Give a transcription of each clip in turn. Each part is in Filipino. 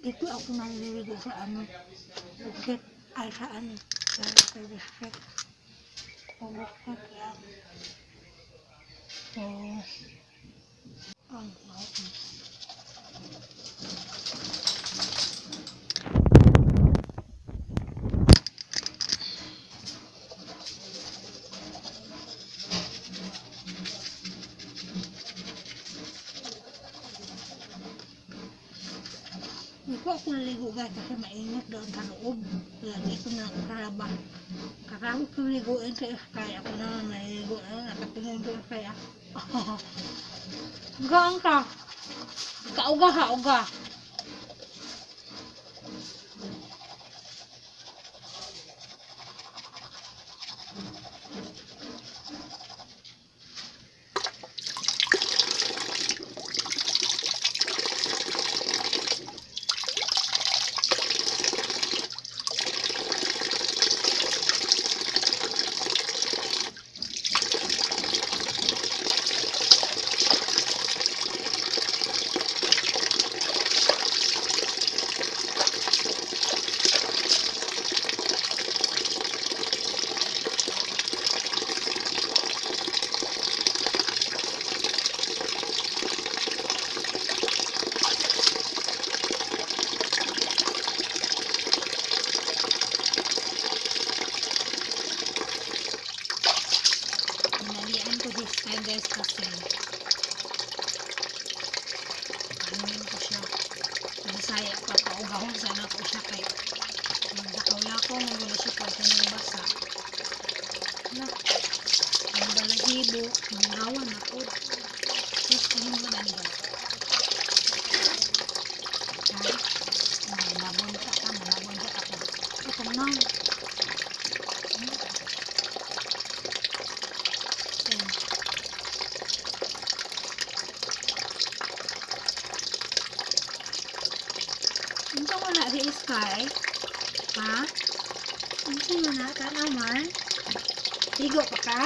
Dito ako naliligo sa ano, bukit, ay saan, sa respect, o bukit yan. So, ano, dito ako naligo guys kasi mainit doon sa loob. Kaya dito na ako karaba. Karami ko liguin sa Sky. Ako na naligo na nakatingin doon kaya. Gaan ka. Kauga ha, uga. Sky guys kasi ano ko siya masaya pa paugahon sana ko siya kay magdakawla ko magulo siya pa sa nang basa na ang balahibo mangawan ako yes kung mo na nila manabonta ka ito na Unsa mo na si Sky? Ha? Unsa mo na ka naman? Ligo pa ka?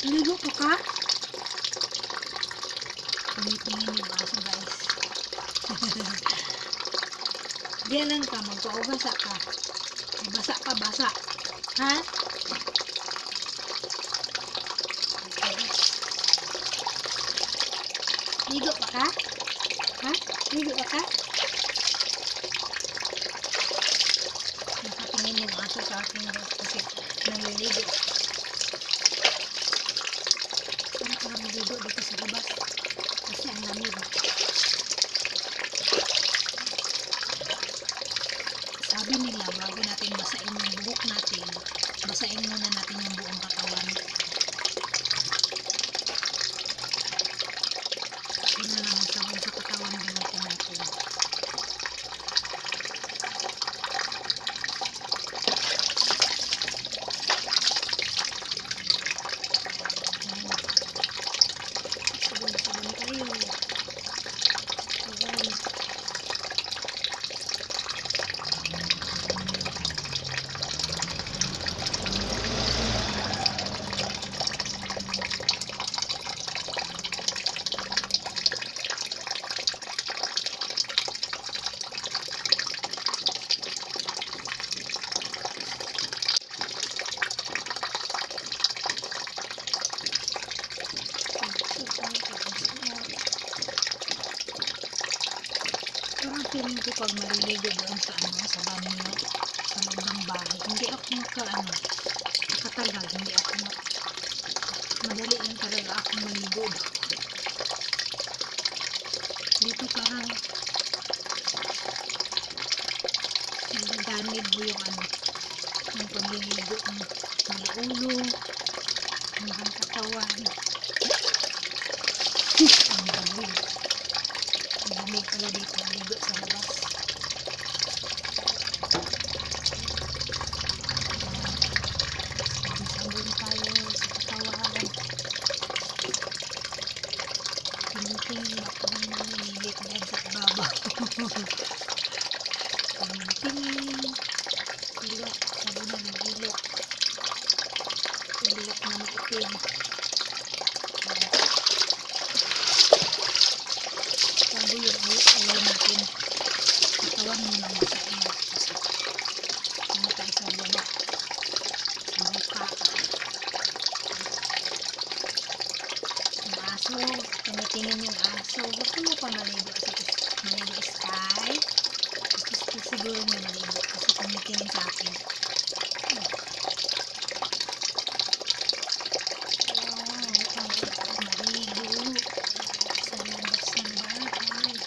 Ligo pa ka? Tingin yung baso guys. Diyan lang ka, magpaubasa ka. Basa ka, basa. Ha? Ligo pa ka? Ha? Ligo pa ka? Nakatingin yung aso sa akin kasi naliligo. Para ka maligo dito sa labas. Kasi ang lamig. Sabi nila, bago natin basain yung buhok natin, basain muna natin yung buong katawan. Yun na lang ang sabon sa katawan na gamitin natin. Sabon-sabon tayo. Sabon. Parang feeling ko pag maliligo doon sa sa banyo, sa loob ng bahay, hindi ako nakatagal, hindi ako madali lang talaga ako maligo. Dito parang nagaganid mo yung yung pagliligo ng mga ulo, hanggang katawan. Ang lamig. Ang lamig pala dito, maligo sa labas. Sabon tayo sa katawan. Tingin-tingin ako ng nanilit na sa baba. Tingin-tingin. Ilok, sabunan ng ilok. Ilok na maitim. aso. Tumitingin yung aso. Gusto mo pa maligo sa maligo Sky? Gusto siguro niya maligo kasi tumitingin sa akin. Wow, maligo sa labas ng bahay.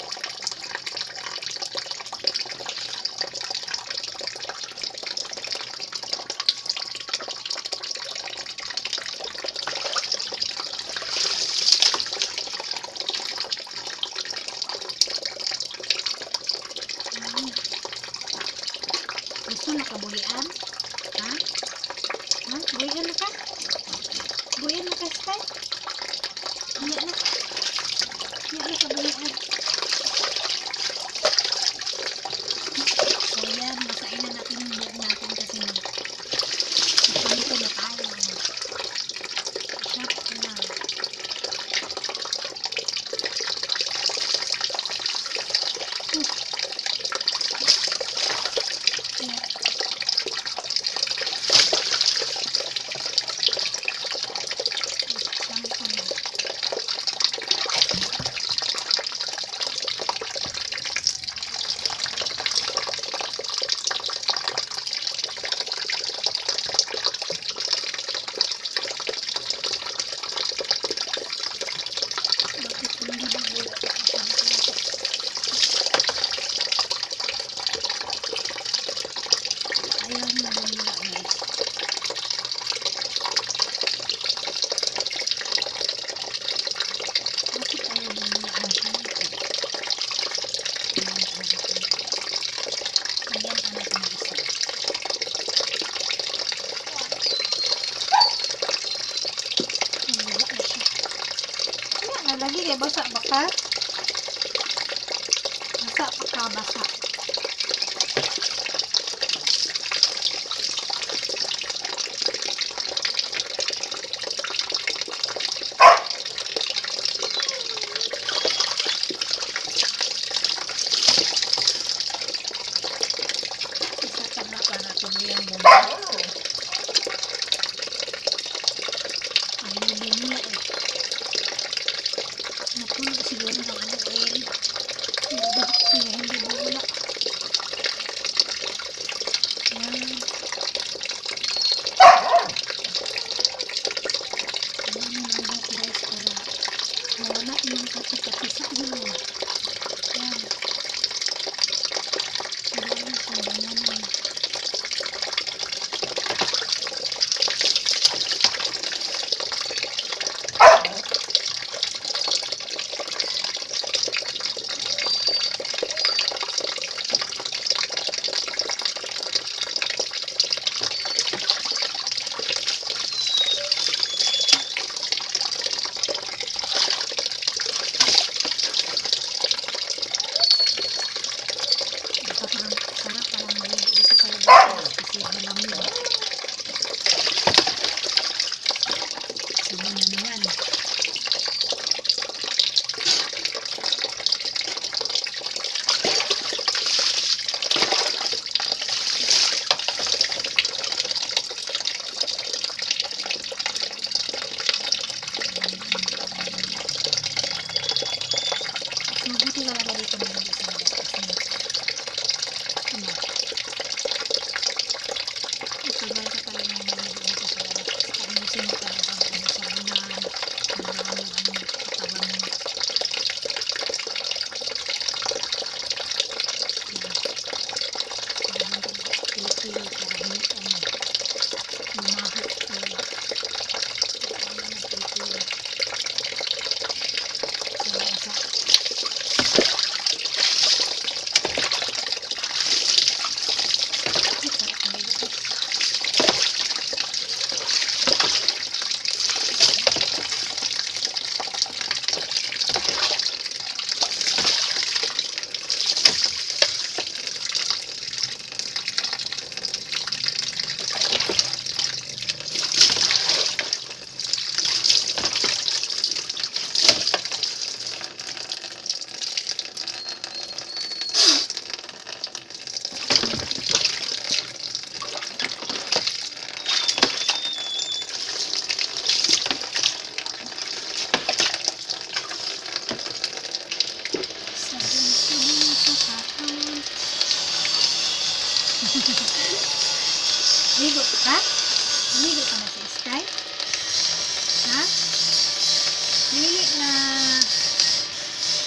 Gusto na kabulian? Ha? Ha? Bulian na ka? Bulian na ka, Sky? Iya na. Iya na kabulian. So yan, masain na natin yung buhok natin kasi ito na tayo. Shot na. Lagi dia basa baka. Basa baka basa. Isa pa para tuloyan mo. Ay, hindi niya eh. Napuno siguro ng anak oil. Hindi bula. Yan. Ayan yung anak guys para mawala yung kapisa nyo. Yan. Ayan yung banyanan. Sarap parang maligo dito sa labas kasi malamig. Sabi na naman. Mabuti talaga dito maligo sa labas kasi tagal ka pala ng maligo dito sa labas. Ayusin mo talaga ang sabunan, marami katawan mo. Parang pili-pili para hindi lumahot talaga. Parang pili-pili. ka? Maligo ka na sa Sky? Ha? Dili na.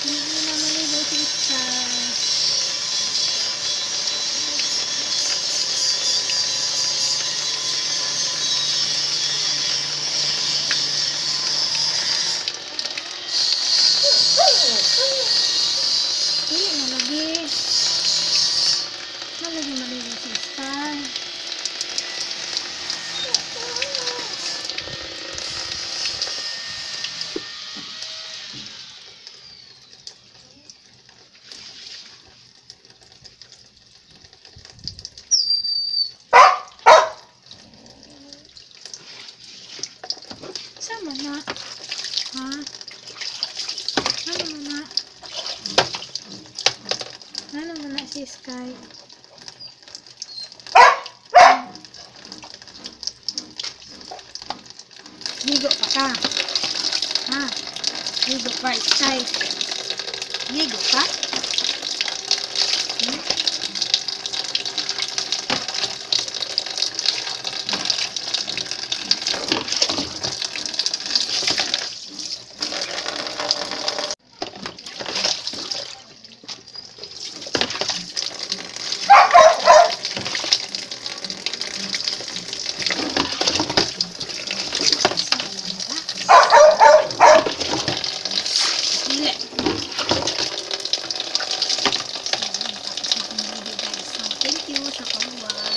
Hindi na maligo sa Sky. Dili na lagi. Malagi maligo sa Sky. Sama na. Ha? Ano mo na? Ano mo na si Sky? Ligo pa ka? Ha? Ligo pa, Sky? Ligo ka? Hmm? Dili. Thank you sa pag-watch.